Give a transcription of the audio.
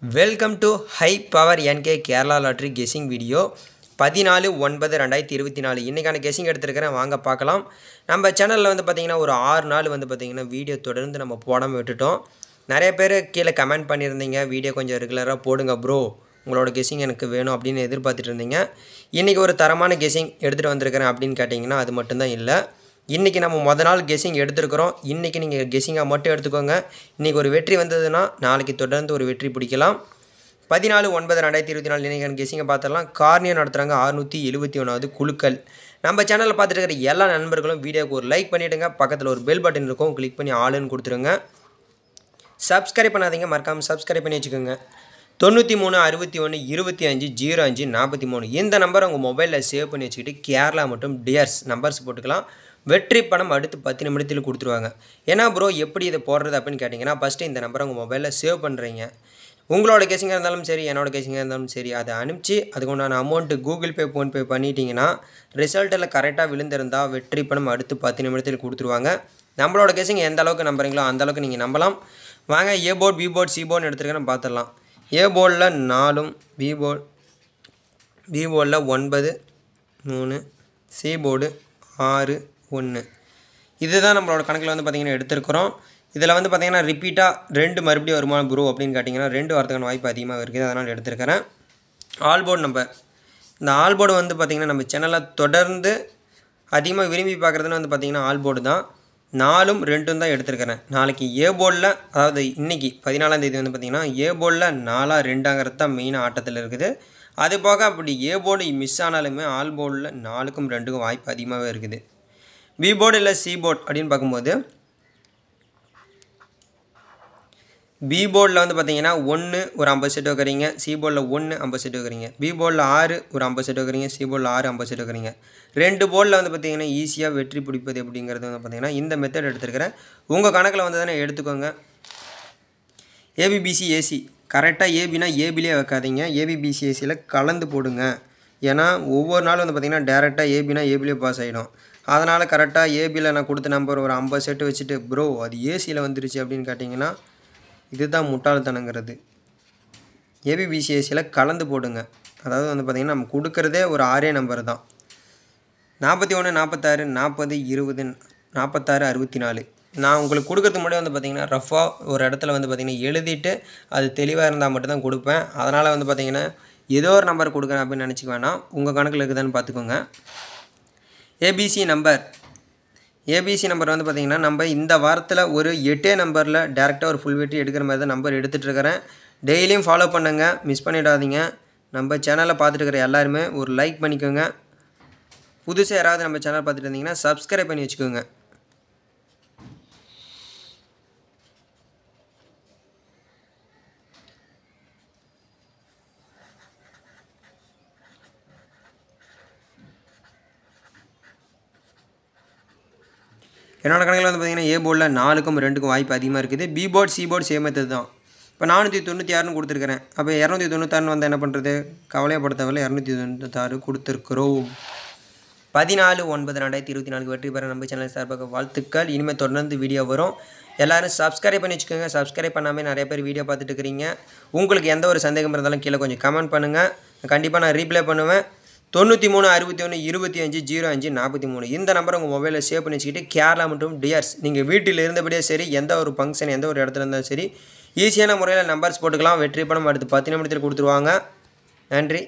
Welcome to High Power NK Kerala Lottery Guessing Video 14/9/2024 இன்னைக்கான guessing எடுத்துருக்கிறேன் வாங்க பார்க்கலாம். நம்ம சேனலில் வந்து பார்த்தீங்கன்னா ஒரு 6 நாள் வந்து பார்த்தீங்கன்னா வீடியோ தொடர்ந்து நம்ம போடாமல் விட்டுட்டோம். நிறைய பேர் கீழே கமெண்ட் பண்ணியிருந்தீங்க, வீடியோ கொஞ்சம் ரெகுலராக போடுங்க ப்ரோ, உங்களோட கெஸிங் எனக்கு வேணும் அப்படின்னு எதிர்பார்த்துட்டு இருந்தீங்க. இன்றைக்கி ஒரு தரமான கெஸிங் எடுத்துகிட்டு வந்திருக்கிறேன் அப்படின்னு கேட்டிங்கன்னா அது மட்டும்தான் இல்லை. இன்றைக்கி நம்ம மொதல் நாள் கெஸிங் எடுத்துருக்கிறோம். இன்றைக்கி நீங்கள் கெஸிங்காக மட்டும் எடுத்துக்கோங்க. இன்றைக்கி ஒரு வெற்றி வந்ததுன்னா நாளைக்கு தொடர்ந்து ஒரு வெற்றி பிடிக்கலாம். 14/9/2024 இன்றைக்கான கெஸிங்கை பார்த்துடலாம். கார்னியோ நடத்துகிறாங்க 671வது குழுக்கள். நம்ம சேனலில் பார்த்துட்டு இருக்கிற எல்லா நண்பர்களும் வீடியோக்கு ஒரு லைக் பண்ணிவிடுங்க. பக்கத்தில் ஒரு பெல் பட்டன் இருக்கும், கிளிக் பண்ணி ஆளுன்னு கொடுத்துருங்க. சப்ஸ்கிரைப் பண்ணாதீங்க, மறக்காமல் சப்ஸ்கிரைப் பண்ணி வச்சுக்கோங்க. 93 61 25 05 43 இந்த நம்பரை உங்கள் மொபைலில் சேவ் பண்ணி வச்சுக்கிட்டு கேரளா மற்றும் டியர்ஸ் நம்பர்ஸ் போட்டுக்கலாம். வெற்றி பணம் அடுத்து 10 நிமிடத்தில் கொடுத்துருவாங்க. ஏன்னா ப்ரோ எப்படி இதை போடுறது அப்படின்னு கேட்டிங்கன்னா, ஃபஸ்ட்டு இந்த நம்பரை உங்கள் மொபைலில் சேவ் பண்ணுறீங்க. உங்களோட கேஸிங்காக இருந்தாலும் சரி, என்னோடய கேஸிங்காக இருந்தாலும் சரி, அதை அனுப்பிச்சு அதுக்கு உண்டான அமௌண்ட்டு கூகுள் பே ஃபோன்பே பண்ணிட்டீங்கன்னா ரிசல்ட்டில் கரெக்டாக விழுந்திருந்தால் வெற்றி பணம் அடுத்து 10 நிமிடத்தில் கொடுத்துருவாங்க. நம்மளோட கேஸிங் எந்த அளவுக்கு நம்புறீங்களோ அந்தளவுக்கு நீங்கள் நம்பலாம். வாங்க A board B board C போர்டுன்னு எடுத்துருக்கேன்னு பார்த்துடலாம். ஏ போர்டில் 4, பி போர்டில் 9 3, சி போர்டு 6 1. இதுதான் நம்மளோட கணக்கில் வந்து பார்த்திங்கன்னா எடுத்துருக்குறோம். இதில் வந்து பார்த்திங்கன்னா ரிப்பீட்டாக 2 மறுபடியும் வருமா ப்ரோ அப்படின்னு கேட்டிங்கன்னா 2 வரதுக்கான வாய்ப்பு அதிகமாக இருக்குது, அதனால் எடுத்துருக்கிறேன். ஆல் போர்டு நம்பர், இந்த ஆல் போர்டு வந்து பார்த்திங்கன்னா நம்ம சேனலில் தொடர்ந்து அதிகமாக விரும்பி பார்க்குறதுன்னு வந்து பார்த்திங்கன்னா ஆல் போர்டு தான். 4 2 தான் எடுத்துருக்கிறேன். நாளைக்கு ஏ போர்டில், அதாவது இன்றைக்கி 14ஆம் தேதி வந்து பார்த்திங்கன்னா ஏ போர்டில் 4 2ங்கிறது தான் மெயினாக ஆட்டத்தில் இருக்குது. அது போக அப்படி ஏ போர்டு மிஸ் ஆனாலுமே ஆல் போர்டில் 4க்கும் 2க்கும் வாய்ப்பு அதிகமாகவே இருக்குது. பி போர்டு இல்லை சி போர்டு அப்படின்னு பார்க்கும்போது பி போர்டில் வந்து பார்த்தீங்கன்னா 1 ஒரு 50 செட் வைக்கிறீங்க, சி போர்டில் 1 50 செட் வைக்கிறீங்க. பி போர்டில் 6 ஒரு 50 செட் வைக்கிறீங்க, சி போர்டில் 6 50 செட் வைக்கிறீங்க. 2 போர்டில் வந்து பார்த்தீங்கன்னா ஈஸியாக வெற்றி பிடிப்பது எப்படிங்கிறது வந்து பார்த்தீங்கன்னா இந்த மெத்தட் எடுத்துருக்கிறேன். உங்கள் கணக்கில் வந்து தானே எடுத்துக்கோங்க. ஏபிபிசி ஏசி கரெக்டாக ஏபினா ஏபிலே வைக்காதீங்க, ஏபிபிசி ஏசியில் கலந்து போடுங்க. ஏன்னா ஒவ்வொரு நாளும் வந்து பார்த்திங்கன்னா டேரெக்டாக ஏபினா ஏபிலே பாஸ் ஆகிடும். அதனால் கரெக்டாக ஏபியில் நான் கொடுத்த நம்பர் ஒரு 50 செட்டு வச்சுட்டு ப்ரோ அது ஏசியில் வந்துருச்சு அப்படின்னு கேட்டிங்கன்னா இதுதான் முட்டாள்தனங்கிறது. ஏபிபிசிஎஸ்சியில் கலந்து போடுங்க. அதாவது வந்து பார்த்திங்கன்னா நம்ம கொடுக்குறதே ஒரு 6 நம்பர் தான். 41 46 40 20 46 64. நான் உங்களுக்கு கொடுக்கறதுக்கு முன்னாடி வந்து பார்த்திங்கன்னா ரஃபாக ஒரு இடத்துல வந்து பார்த்திங்கன்னா எழுதிட்டு அது தெளிவாக இருந்தால் மட்டும்தான் கொடுப்பேன். அதனால் வந்து பார்த்திங்கன்னா ஏதோ ஒரு நம்பர் கொடுக்குறேன் அப்படின்னு நினச்சிக்க வேணாம், உங்கள் கணக்கில் இருக்குதான்னு பார்த்துக்கோங்க. ஏபிசி நம்பர் வந்து பார்த்திங்கன்னா நம்ம இந்த வாரத்தில் ஒரு 8 நம்பரில் டேரெக்டாக ஒரு ஃபுல் வெற்றி எடுக்கிற மாதிரி தான் நம்பர் எடுத்துகிட்ருக்கிறேன். டெய்லியும் ஃபாலோ பண்ணுங்கள், மிஸ் பண்ணிடாதீங்க. நம்ம சேனலை பார்த்துட்டு இருக்கிற எல்லாருமே ஒரு லைக் பண்ணிக்கோங்க. புதுசாக யாராவது நம்ம சேனல் பார்த்துட்டு இருந்தீங்கன்னா சப்ஸ்கிரைப் பண்ணி வச்சுக்கோங்க. என்னோடய கணக்கில் வந்து பார்த்திங்கன்னா ஏ போர்டில் 4க்கும் 2க்கும் வாய்ப்பு அதிகமாக இருக்குது. B board C board same method தான். இப்போ 496ன்னு கொடுத்துருக்கிறேன். அப்போ 296ன்னு வந்தால் என்ன பண்ணுறது, கவலையப்படுத்தவில்லை, 296 கொடுத்துருக்குறோம். 14/9/2024 வெற்றி பெற நம்ம சேனல் சார்பாக வாழ்த்துக்கள். இனிமேல் தொடர்ந்து வீடியோ வரும். எல்லோரும் சப்ஸ்கிரைப் பண்ணி வச்சுக்கோங்க. சப்ஸ்கிரைப் பண்ணாமல் நிறைய பேர் வீடியோ பார்த்துட்டு இருக்கிறீங்க. உங்களுக்கு எந்த ஒரு சந்தேகம் இருந்தாலும் கீழே கொஞ்சம் கமெண்ட் பண்ணுங்கள், கண்டிப்பாக நான் ரீப்ளை பண்ணுவேன். 93 61 25 05 43 இந்த நம்பரை உங்கள் மொபைலில் சேவ் பண்ணி வச்சுக்கிட்டு கேரளா மற்றும் டியர்ஸ் நீங்கள் வீட்டில் இருந்தபடியே சரி, எந்த ஒரு ஃபங்க்ஷன் எந்த ஒரு இடத்துல இருந்தாலும் சரி ஈஸியான முறையில் நம்பர்ஸ் போட்டுக்கலாம். வெற்றி பணம் அடுத்து 10 நிமிடத்தில் கொடுத்துருவாங்க. நன்றி.